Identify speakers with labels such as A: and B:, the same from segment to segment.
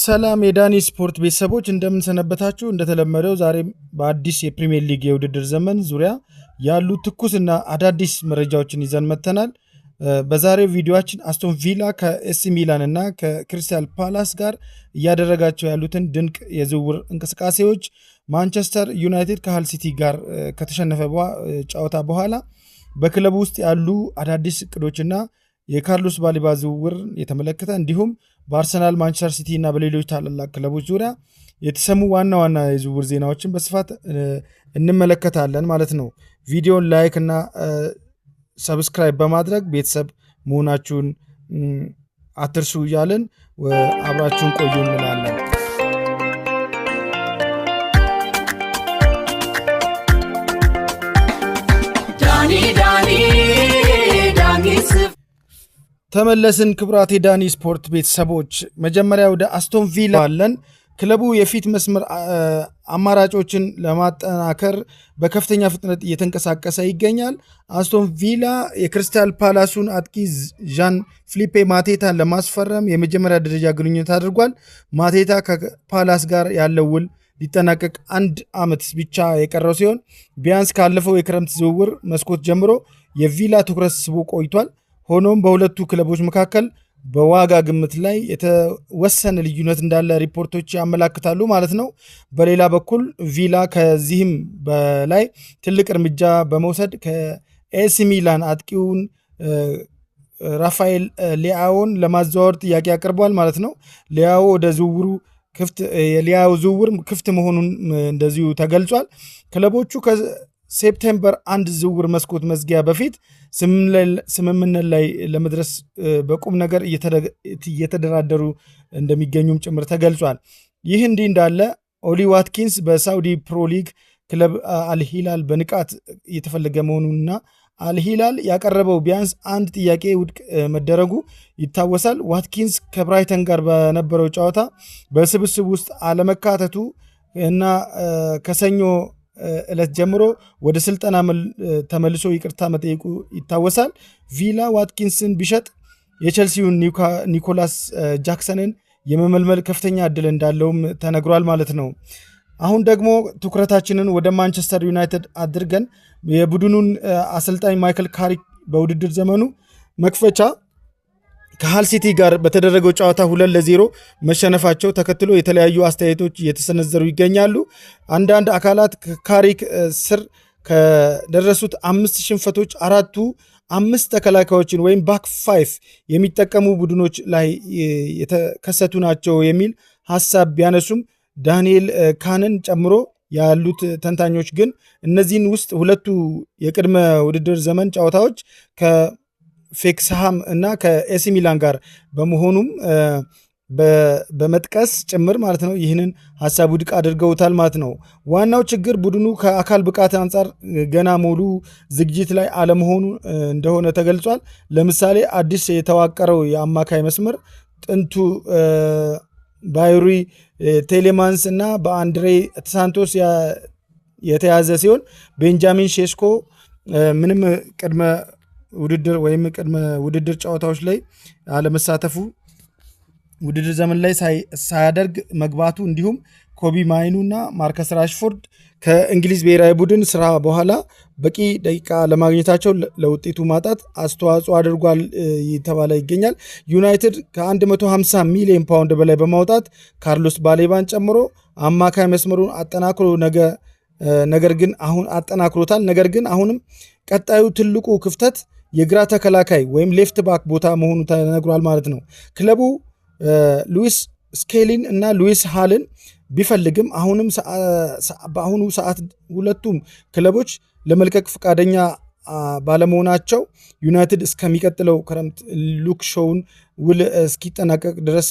A: ሰላም የዳኒ ስፖርት ቤተሰቦች እንደምን ሰነበታችሁ እንደተለመደው ዛሬ በአዲስ የፕሪሚየር ሊግ የውድድር ዘመን ዙሪያ ያሉ ትኩስና አዳዲስ መረጃዎችን ይዘን መጥተናል። በዛሬው ቪዲዮአችን አስቶን ቪላ ከኤሲ ሚላን እና ከክሪስታል ፓላስ ጋር እያደረጋቸው ያሉትን ድንቅ የዝውውር እንቅስቃሴዎች፣ ማንቸስተር ዩናይትድ ከሃል ሲቲ ጋር ከተሸነፈ ጨዋታ በኋላ በክለቡ ውስጥ ያሉ አዳዲስ እቅዶችና የካርሎስ ባሊባ ዝውውር የተመለከተ እንዲሁም በአርሰናል ማንቸስተር ሲቲ እና በሌሎች ታላላቅ ክለቦች ዙሪያ የተሰሙ ዋና ዋና የዝውውር ዜናዎችን በስፋት እንመለከታለን ማለት ነው። ቪዲዮን ላይክ እና ሰብስክራይብ በማድረግ ቤተሰብ መሆናችሁን አትርሱ እያልን አብራችሁን ቆዩ እንላለን። ተመለስን ክብራት የዳኒ ስፖርት ቤተሰቦች። መጀመሪያ ወደ አስቶን ቪላ አለን። ክለቡ የፊት መስመር አማራጮችን ለማጠናከር በከፍተኛ ፍጥነት እየተንቀሳቀሰ ይገኛል። አስቶን ቪላ የክሪስታል ፓላሱን አጥቂ ዣን ፊሊፔ ማቴታን ለማስፈረም የመጀመሪያ ደረጃ ግንኙነት አድርጓል። ማቴታ ከፓላስ ጋር ያለው ውል ሊጠናቀቅ 1 ዓመት ብቻ የቀረው ሲሆን ቢያንስ ካለፈው የክረምት ዝውውር መስኮት ጀምሮ የቪላ ትኩረት ስቦ ቆይቷል። ሆኖም በሁለቱ ክለቦች መካከል በዋጋ ግምት ላይ የተወሰነ ልዩነት እንዳለ ሪፖርቶች ያመላክታሉ ማለት ነው። በሌላ በኩል ቪላ ከዚህም በላይ ትልቅ እርምጃ በመውሰድ ከኤሲ ሚላን አጥቂውን ራፋኤል ሊያኦን ለማዘዋወር ጥያቄ አቅርቧል ማለት ነው። ሊያኦ ወደ ዝውውሩ የሊያኦ ዝውውር ክፍት መሆኑን እንደዚሁ ተገልጿል። ክለቦቹ ሴፕቴምበር 1 ዝውውር መስኮት መዝጊያ በፊት ስምምነት ላይ ለመድረስ በቁም ነገር እየተደራደሩ እንደሚገኙም ጭምር ተገልጿል። ይህ እንዲህ እንዳለ ኦሊ ዋትኪንስ በሳውዲ ፕሮ ሊግ ክለብ አልሂላል በንቃት እየተፈለገ መሆኑንና አልሂላል ያቀረበው ቢያንስ አንድ ጥያቄ ውድቅ መደረጉ ይታወሳል። ዋትኪንስ ከብራይተን ጋር በነበረው ጨዋታ በስብስብ ውስጥ አለመካተቱ እና ከሰኞ ዕለት ጀምሮ ወደ ስልጠና ተመልሶ ይቅርታ መጠየቁ ይታወሳል። ቪላ ዋትኪንስን ቢሸጥ የቼልሲውን ኒኮላስ ጃክሰንን የመመልመል ከፍተኛ እድል እንዳለውም ተነግሯል ማለት ነው። አሁን ደግሞ ትኩረታችንን ወደ ማንቸስተር ዩናይትድ አድርገን የቡድኑን አሰልጣኝ ማይክል ካሪክ በውድድር ዘመኑ መክፈቻ ከሃል ሲቲ ጋር በተደረገው ጨዋታ 2-0 መሸነፋቸው ተከትሎ የተለያዩ አስተያየቶች እየተሰነዘሩ ይገኛሉ። አንዳንድ አካላት ካሪክ ስር ከደረሱት 5 ሽንፈቶች 4ቱ 5 ተከላካዮችን ወይም ባክ 5 የሚጠቀሙ ቡድኖች ላይ የተከሰቱ ናቸው የሚል ሀሳብ ቢያነሱም ዳንኤል ካንን ጨምሮ ያሉት ተንታኞች ግን እነዚህን ውስጥ ሁለቱ የቅድመ ውድድር ዘመን ጨዋታዎች ፌክስሃም እና ከኤሲ ሚላን ጋር በመሆኑም በመጥቀስ ጭምር ማለት ነው ይህንን ሀሳብ ውድቅ አድርገውታል ማለት ነው። ዋናው ችግር ቡድኑ ከአካል ብቃት አንጻር ገና ሙሉ ዝግጅት ላይ አለመሆኑ እንደሆነ ተገልጿል። ለምሳሌ አዲስ የተዋቀረው የአማካይ መስመር ጥንቱ ባይሪ ቴሌማንስ እና በአንድሬ ሳንቶስ የተያዘ ሲሆን ቤንጃሚን ሼስኮ ምንም ቅድመ ውድድር ጨዋታዎች ላይ አለመሳተፉ ውድድር ዘመን ላይ ሳያደርግ መግባቱ እንዲሁም ኮቢ ማይኑ እና ማርከስ ራሽፎርድ ከእንግሊዝ ብሔራዊ ቡድን ስራ በኋላ በቂ ደቂቃ ለማግኘታቸው ለውጤቱ ማጣት አስተዋጽኦ አድርጓል የተባለ ይገኛል። ዩናይትድ ከ150 ሚሊዮን ፓውንድ በላይ በማውጣት ካርሎስ ባሌባን ጨምሮ አማካይ መስመሩን አጠናክሮ ነገር ግን አሁንም ቀጣዩ ትልቁ ክፍተት የግራ ተከላካይ ወይም ሌፍት ባክ ቦታ መሆኑ ተነግሯል ማለት ነው። ክለቡ ሉዊስ ስኬሊን እና ሉዊስ ሃልን ቢፈልግም በአሁኑ ሰዓት ሁለቱም ክለቦች ለመልቀቅ ፈቃደኛ ባለመሆናቸው ዩናይትድ እስከሚቀጥለው ክረምት ሉክ ሾውን ውል እስኪጠናቀቅ ድረስ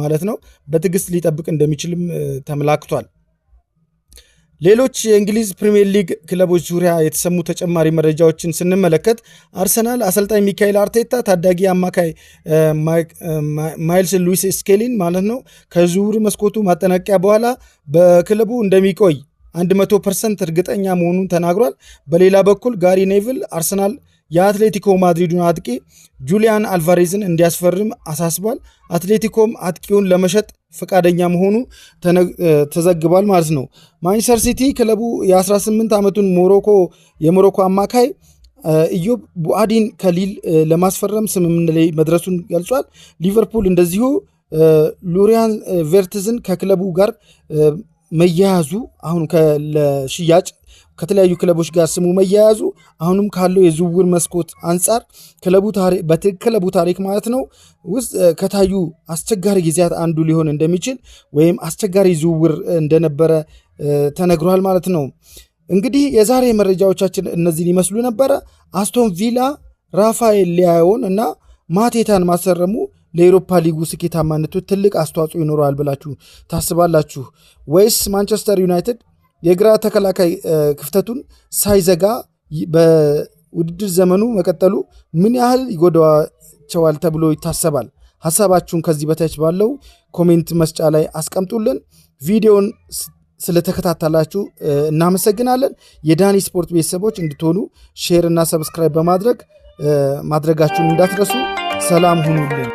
A: ማለት ነው በትዕግስት ሊጠብቅ እንደሚችልም ተመላክቷል። ሌሎች የእንግሊዝ ፕሪሚየር ሊግ ክለቦች ዙሪያ የተሰሙ ተጨማሪ መረጃዎችን ስንመለከት አርሰናል አሰልጣኝ ሚካኤል አርቴታ ታዳጊ አማካይ ማይልስ ሉዊስ ስኬሊን ማለት ነው ከዝውውር መስኮቱ ማጠናቀቂያ በኋላ በክለቡ እንደሚቆይ 100% እርግጠኛ መሆኑን ተናግሯል። በሌላ በኩል ጋሪ ኔቪል አርሰናል የአትሌቲኮ ማድሪዱን አጥቂ ጁሊያን አልቫሬዝን እንዲያስፈርም አሳስቧል። አትሌቲኮም አጥቂውን ለመሸጥ ፈቃደኛ መሆኑ ተዘግቧል ማለት ነው። ማንቸስተር ሲቲ ክለቡ የ18 ዓመቱን የሞሮኮ አማካይ ኢዮብ ቡአዲን ከሊል ለማስፈረም ስምምነት ላይ መድረሱን ገልጿል። ሊቨርፑል እንደዚሁ ሉሪያን ቬርትዝን ከክለቡ ጋር መያያዙ አሁን ለሽያጭ ከተለያዩ ክለቦች ጋር ስሙ መያያዙ አሁንም ካለው የዝውውር መስኮት አንጻር ክለቡ ታሪክ ማለት ነው ውስጥ ከታዩ አስቸጋሪ ጊዜያት አንዱ ሊሆን እንደሚችል ወይም አስቸጋሪ ዝውውር እንደነበረ ተነግሯል ማለት ነው። እንግዲህ የዛሬ መረጃዎቻችን እነዚህን ይመስሉ ነበረ። አስቶን ቪላ ራፋኤል ሊያዮን እና ማቴታን ማሰረሙ ለአውሮፓ ሊጉ ስኬታማነቱ ትልቅ አስተዋጽኦ ይኖረዋል ብላችሁ ታስባላችሁ ወይስ ማንቸስተር ዩናይትድ የግራ ተከላካይ ክፍተቱን ሳይዘጋ በውድድር ዘመኑ መቀጠሉ ምን ያህል ይጎዳቸዋል ተብሎ ይታሰባል? ሐሳባችሁን ከዚህ በታች ባለው ኮሜንት መስጫ ላይ አስቀምጡልን። ቪዲዮን ስለተከታተላችሁ እናመሰግናለን። የዳኒ ስፖርት ቤተሰቦች እንድትሆኑ ሼር እና ሰብስክራይብ በማድረጋችሁን እንዳትረሱ። ሰላም ሁኑልን።